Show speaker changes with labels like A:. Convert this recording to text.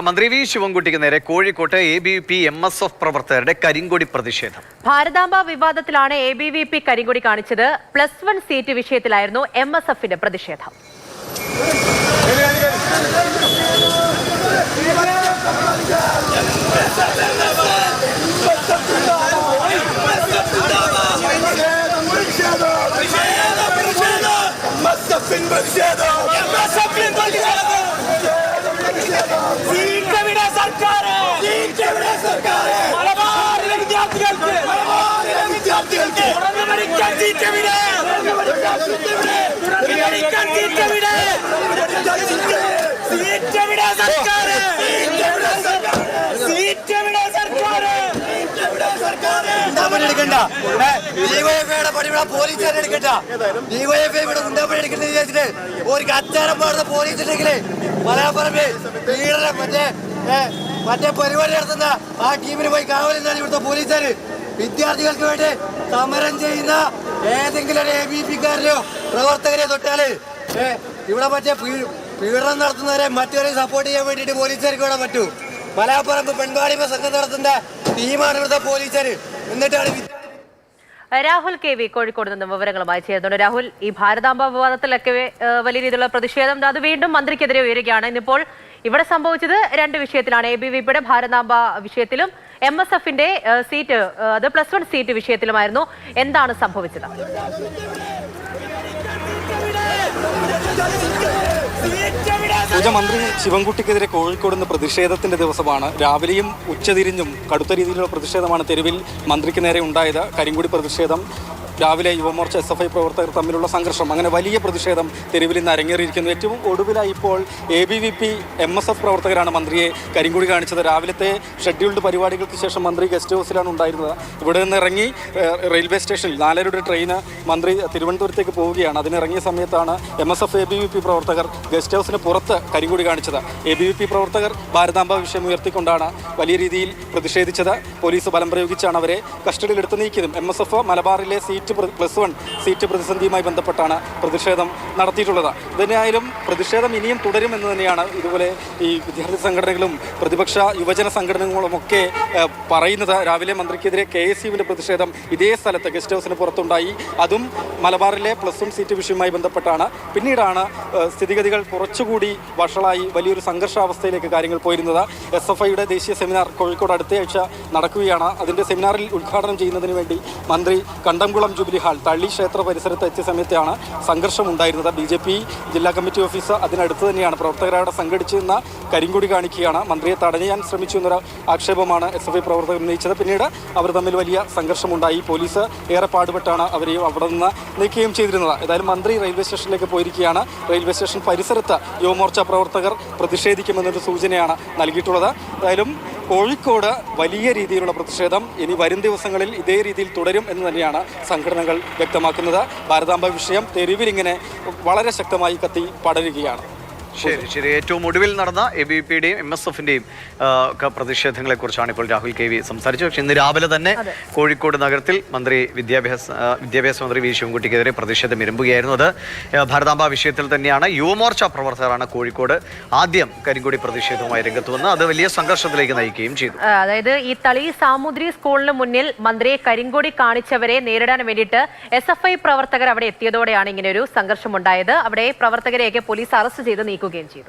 A: മന്ത്രി വി ശിവൻകുട്ടിക്ക് നേരെ കോഴിക്കോട്ട് ABVP MSF പ്രവർത്തകരുടെ കരിങ്കൊടി പ്രതിഷേധം.
B: ഭാരതാംബ വിവാദത്തിലാണ് ABVP കരിങ്കൊടി കാണിച്ചത്. +1 സീറ്റ് വിഷയത്തിലായിരുന്നു MSFന്റെ പ്രതിഷേധം.
C: മറ്റേ പരിപാടി നടത്തുന്ന ആ ടീമിന് പോയി കാവലെന്നാണ് ഇവിടുത്തെ പോലീസുകാര്. വിദ്യാർത്ഥികൾക്ക് വേണ്ടി സമരം ചെയ്യുന്ന ഏതെങ്കിലും ഒരു ABVP-കാരനെയോ പ്രവർത്തകരെ തൊട്ടാല് ഇവിടെ മറ്റേ പീഡനം നടത്തുന്നവരെ മറ്റവരെ സപ്പോർട്ട് ചെയ്യാൻ വേണ്ടിയിട്ട് പോലീസുകാർക്ക് ഇവിടെ പറ്റൂ. മലയാപ്പറമ്പ് പെൺവാണിഭ സംഘം നടത്തുന്ന ടീമാണ് ഇവിടുത്തെ പോലീസുകാർ. എന്നിട്ടാണ്
B: രാഹുൽ KV കോഴിക്കോട് നിന്ന് വിവരങ്ങളുമായി ചേർന്നുണ്ട്. രാഹുൽ, ഈ ഭാരതാംബ വിവാദത്തിലൊക്കെ വലിയ രീതിയിലുള്ള പ്രതിഷേധം അത് വീണ്ടും മന്ത്രിക്കെതിരെ ഉയരുകയാണ്. ഇന്നിപ്പോൾ ഇവിടെ സംഭവിച്ചത് 2 വിഷയത്തിലാണ്. ABVP-യുടെ ഭാരതാംബ വിഷയത്തിലും MSFന്റെ സീറ്റ് അത് +1 സീറ്റ് വിഷയത്തിലുമായിരുന്നു. എന്താണ് സംഭവിച്ചത്?
D: മന്ത്രി ശിവൻകുട്ടിക്കെതിരെ കോഴിക്കോട് നിന്ന് പ്രതിഷേധത്തിന്റെ ദിവസമാണ്. രാവിലെയും ഉച്ചതിരിഞ്ഞും കടുത്ത രീതിയിലുള്ള പ്രതിഷേധമാണ് തെരുവിൽ മന്ത്രിക്ക് നേരെ ഉണ്ടായത്. കരിങ്കൊടി പ്രതിഷേധം, രാവിലെ യുവമോർച്ച SFI പ്രവർത്തകർ തമ്മിലുള്ള സംഘർഷം, അങ്ങനെ വലിയ പ്രതിഷേധം തെരുവിൽ നിന്ന് അരങ്ങേറിയിരിക്കുന്നു. ഏറ്റവും ഒടുവിലായി ഇപ്പോൾ ABVP MSF പ്രവർത്തകരാണ് മന്ത്രിയെ കരിങ്കൊടി കാണിച്ചത്. രാവിലത്തെ ഷെഡ്യൂൾഡ് പരിപാടികൾക്ക് ശേഷം മന്ത്രി ഗസ്റ്റ് ഹൗസിലാണ് ഉണ്ടായിരുന്നത്. ഇവിടെ നിന്ന് ഇറങ്ങി റെയിൽവേ സ്റ്റേഷനിൽ 4:30 ട്രെയിന് മന്ത്രി തിരുവനന്തപുരത്തേക്ക് പോവുകയാണ്. അതിനിറങ്ങിയ സമയത്താണ് MSF ABVP പ്രവർത്തകർ ഗസ്റ്റ് ഹൗസിന് പുറത്ത് കരിങ്കൊടി കാണിച്ചത്. ABVP പ്രവർത്തകർ ഭാരതാംബ വിഷയം ഉയർത്തിക്കൊണ്ടാണ് വലിയ രീതിയിൽ പ്രതിഷേധിച്ചത്. പോലീസ് ബലം പ്രയോഗിച്ചാണ് അവരെ കസ്റ്റഡിയിലെടുത്ത് നീക്കിയതും. MSF മലബാറിലെ +1 സീറ്റ് പ്രതിസന്ധിയുമായി ബന്ധപ്പെട്ടാണ് പ്രതിഷേധം നടത്തിയിട്ടുള്ളത്. ഇതിനായാലും പ്രതിഷേധം ഇനിയും തുടരുമെന്ന് തന്നെയാണ് ഇതുപോലെ ഈ വിദ്യാർത്ഥി സംഘടനകളും പ്രതിപക്ഷ യുവജന സംഘടനകളും ഒക്കെ പറയുന്നത്. രാവിലെ മന്ത്രിക്കെതിരെ KSUവിൻ്റെ പ്രതിഷേധം ഇതേ സ്ഥലത്ത് ഗസ്റ്റ് ഹൗസിന് പുറത്തുണ്ടായി. അതും മലബാറിലെ +1 സീറ്റ് വിഷയവുമായി ബന്ധപ്പെട്ടാണ്. പിന്നീടാണ് സ്ഥിതിഗതികൾ കുറച്ചുകൂടി വഷളായി വലിയൊരു സംഘർഷാവസ്ഥയിലേക്ക് കാര്യങ്ങൾ പോയിരുന്നത്. SFIയുടെ ദേശീയ സെമിനാർ കോഴിക്കോട് അടുത്തയാഴ്ച നടക്കുകയാണ്. അതിൻ്റെ സെമിനാറിൽ ഉദ്ഘാടനം ചെയ്യുന്നതിന് വേണ്ടി മന്ത്രി കണ്ടംകുളം ജൂബിലി ഹാൾ തള്ളി ക്ഷേത്ര പരിസരത്ത് എത്തിയ സമയത്താണ് സംഘർഷം ഉണ്ടായിരുന്നത്. BJP ജില്ലാ കമ്മിറ്റി ഓഫീസ് അതിനടുത്ത് തന്നെയാണ്. പ്രവർത്തകരവിടെ സംഘടിച്ചിരുന്ന കരിങ്കൊടി കാണിക്കുകയാണ്. മന്ത്രിയെ തടയാൻ ശ്രമിച്ചു എന്നൊരു ആക്ഷേപമാണ് SFI പ്രവർത്തകർ ഉന്നയിച്ചത്. പിന്നീട് അവർ തമ്മിൽ വലിയ സംഘർഷമുണ്ടായി. പോലീസ് ഏറെ പാടുപെട്ടാണ് അവരെയും അവിടെ നിന്ന് നീക്കുകയും ചെയ്തിരുന്നത്. ഏതായാലും മന്ത്രി റെയിൽവേ സ്റ്റേഷനിലേക്ക് പോയിരിക്കുകയാണ്. റെയിൽവേ സ്റ്റേഷൻ പരിസരത്ത് യുവമോർച്ച പ്രവർത്തകർ പ്രതിഷേധിക്കുമെന്നൊരു സൂചനയാണ് നൽകിയിട്ടുള്ളത്. ഏതായാലും കോഴിക്കോട് വലിയ രീതിയിലുള്ള പ്രതിഷേധം ഇനി വരും ദിവസങ്ങളിൽ ഇതേ രീതിയിൽ തുടരും എന്ന് തന്നെയാണ് സംഘടനകൾ വ്യക്തമാക്കുന്നത്. ഭാരതാംബ വിഷയം തെരുവിലിങ്ങനെ വളരെ ശക്തമായി കത്തി പടരുകയാണ്.
A: ശരി. ഏറ്റവും ഒടുവിൽ നടന്ന ABVP-യുടെയും MSF-ന്റെയും പ്രതിഷേധങ്ങളെക്കുറിച്ചാണ് ഇപ്പോൾ രാഹുൽ KV സംസാരിച്ചത്. പക്ഷേ ഇന്ന് രാവിലെ തന്നെ കോഴിക്കോട് നഗരത്തിൽ വിദ്യാഭ്യാസ മന്ത്രി വി ശിവൻകുട്ടിക്കെതിരെ പ്രതിഷേധം ഇരമ്പുകയായിരുന്നു. അത് ഭാരതാംബ വിഷയത്തിൽ തന്നെയാണ്. യുവമോർച്ച പ്രവർത്തകരാണ് കോഴിക്കോട് ആദ്യം കരിങ്കൊടി പ്രതിഷേധവുമായി രംഗത്ത് വന്ന് അത് വലിയ സംഘർഷത്തിലേക്ക് നയിക്കുകയും ചെയ്തു.
B: അതായത് ഈ തളി സാമൂതിരി സ്കൂളിന് മുന്നിൽ മന്ത്രിയെ കരിങ്കൊടി കാണിച്ചവരെ നേരിടാൻ വേണ്ടിയിട്ട് SFI പ്രവർത്തകർ അവിടെ എത്തിയതോടെയാണ് ഇങ്ങനെ ഒരു സംഘർഷം ഉണ്ടായത്. അവിടെ പ്രവർത്തകരെയൊക്കെ പോലീസ് അറസ്റ്റ് ചെയ്ത് നീക്കുകയും ചെയ്തു.